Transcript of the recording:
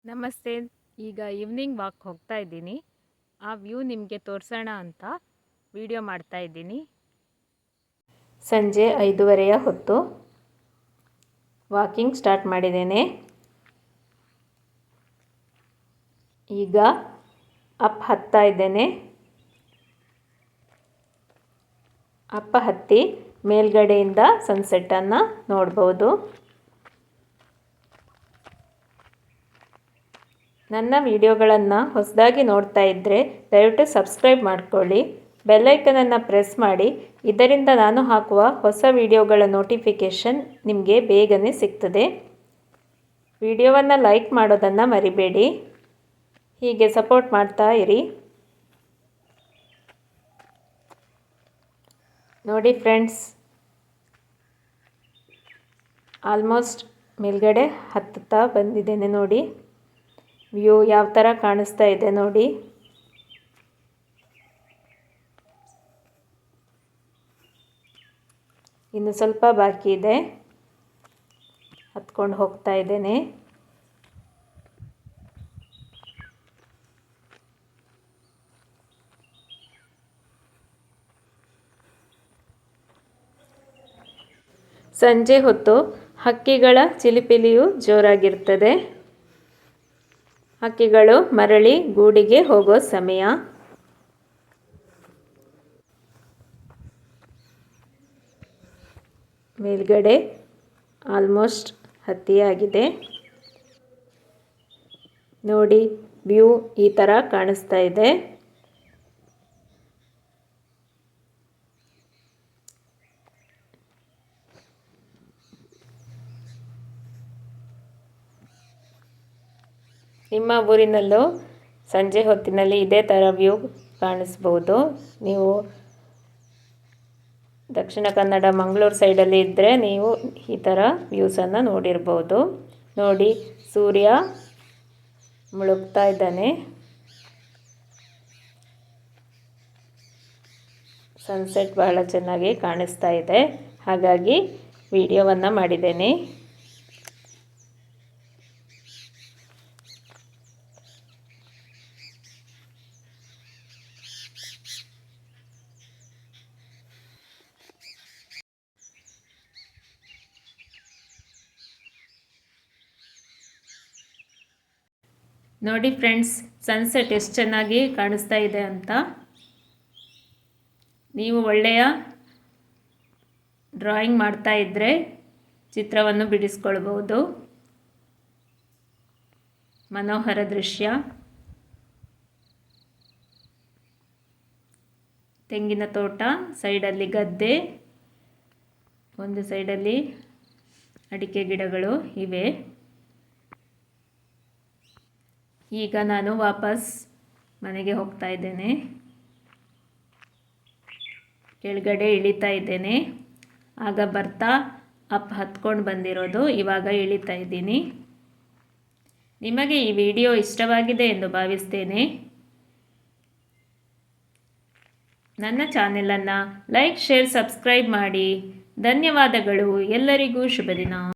ನಮಸ್ತೆ. ಈಗ evening walk ಹೋಗ್ತಾ ಇದ್ದೀನಿ. ಆ ವ್ಯೂ ನಿಮಗೆ ತೋರಿಸೋಣ ಅಂತ ವಿಡಿಯೋ ಮಾಡ್ತಾ ಇದ್ದೀನಿ. ಸಂಜೆ 5:30 ಹೊತ್ತು ವಾಕಿಂಗ್ ಸ್ಟಾರ್ಟ್ ಮಾಡಿದ್ದೇನೆ. ಈಗ ಹತ್ತಾ ಇದ್ದೇನೆ. ಹತ್ತಿ ಮೇಲ್ಗಡೆಯಿಂದ ಸನ್ಸೆಟ್ಟನ್ನು ನೋಡ್ಬೋದು. ನನ್ನ ವಿಡಿಯೋಗಳನ್ನು ಹೊಸದಾಗಿ ನೋಡ್ತಾ ಇದ್ದರೆ ದಯವಿಟ್ಟು ಸಬ್ಸ್ಕ್ರೈಬ್ ಮಾಡ್ಕೊಳ್ಳಿ, ಬೆಲ್ಲೈಕನನ್ನು ಪ್ರೆಸ್ ಮಾಡಿ. ಇದರಿಂದ ನಾನು ಹಾಕುವ ಹೊಸ ವಿಡಿಯೋಗಳ ನೋಟಿಫಿಕೇಷನ್ ನಿಮಗೆ ಬೇಗನೆ ಸಿಗ್ತದೆ. ವಿಡಿಯೋವನ್ನು ಲೈಕ್ ಮಾಡೋದನ್ನು ಮರಿಬೇಡಿ. ಹೀಗೆ ಸಪೋರ್ಟ್ ಮಾಡ್ತಾ ಇರಿ. ನೋಡಿ ಫ್ರೆಂಡ್ಸ್, ಆಲ್ಮೋಸ್ಟ್ ಮೇಲ್ಗಡೆ ಹತ್ತುತ್ತಾ ಬಂದಿದ್ದೇನೆ. ನೋಡಿ ವ್ಯೂ ಯಾವ ಥರ ಕಾಣಿಸ್ತಾ ಇದೆ ನೋಡಿ. ಇನ್ನು ಸ್ವಲ್ಪ ಬಾಕಿ ಇದೆ, ಹತ್ಕೊಂಡು ಹೋಗ್ತಾ ಇದ್ದೇನೆ. ಸಂಜೆ ಹೊತ್ತು ಹಕ್ಕಿಗಳ ಚಿಲಿಪಿಲಿಯು ಜೋರಾಗಿರ್ತದೆ. ಹಕ್ಕಿಗಳು ಮರಳಿ ಗೂಡಿಗೆ ಹೋಗೋ ಸಮಯ. ಮೇಲ್ಗಡೆ ಆಲ್ಮೋಸ್ಟ್ ಹತ್ತಿಯಾಗಿದೆ. ನೋಡಿ ವ್ಯೂ ಈ ಥರ ಕಾಣಿಸ್ತಾ ಇದೆ. ನಿಮ್ಮ ಊರಿನಲ್ಲೂ ಸಂಜೆ ಹೊತ್ತಿನಲ್ಲಿ ಇದೇ ಥರ ವ್ಯೂ ಕಾಣಿಸ್ಬೋದು. ನೀವು ದಕ್ಷಿಣ ಕನ್ನಡ ಮಂಗಳೂರು ಸೈಡಲ್ಲಿ ಇದ್ದರೆ ನೀವು ಈ ಥರ ವ್ಯೂಸನ್ನು ನೋಡಿರ್ಬೋದು. ನೋಡಿ ಸೂರ್ಯ ಮುಳುಗ್ತಾ ಇದ್ದಾನೆ. ಸನ್ಸೆಟ್ ಬಹಳ ಚೆನ್ನಾಗಿ ಕಾಣಿಸ್ತಾ ಇದೆ, ಹಾಗಾಗಿ ವಿಡಿಯೋವನ್ನು ಮಾಡಿದ್ದೇನೆ. ನೋಡಿ ಫ್ರೆಂಡ್ಸ್, ಸನ್ಸೆಟ್ ಎಷ್ಟು ಚೆನ್ನಾಗಿ ಕಾಣಿಸ್ತಾ ಇದೆ ಅಂತ. ನೀವು ಒಳ್ಳೆಯ ಡ್ರಾಯಿಂಗ್ ಮಾಡ್ತಾ ಇದ್ದರೆ ಚಿತ್ರವನ್ನು ಬಿಡಿಸ್ಕೊಳ್ಬೋದು. ಮನೋಹರ ದೃಶ್ಯ. ತೆಂಗಿನ ತೋಟ, ಸೈಡಲ್ಲಿ ಗದ್ದೆ, ಒಂದು ಸೈಡಲ್ಲಿ ಅಡಿಕೆ ಗಿಡಗಳು ಇವೆ. ಈಗ ನಾನು ವಾಪಸ್ ಮನೆಗೆ ಹೋಗ್ತಾ ಇದ್ದೇನೆ. ಕೆಳಗಡೆ ಇಳಿತಾ ಇದ್ದೇನೆ. ಆಗ ಬರ್ತಾ ಹತ್ಕೊಂಡು ಬಂದಿರೋದು, ಇವಾಗ ಇಳಿತಾ ಇದ್ದೀನಿ. ನಿಮಗೆ ಈ ವಿಡಿಯೋ ಇಷ್ಟವಾಗಿದೆ ಎಂದು ಭಾವಿಸ್ತೇನೆ. ನನ್ನ ಚಾನೆಲನ್ನು ಲೈಕ್, ಶೇರ್, ಸಬ್ಸ್ಕ್ರೈಬ್ ಮಾಡಿ. ಧನ್ಯವಾದಗಳು. ಎಲ್ಲರಿಗೂ ಶುಭ ದಿನ.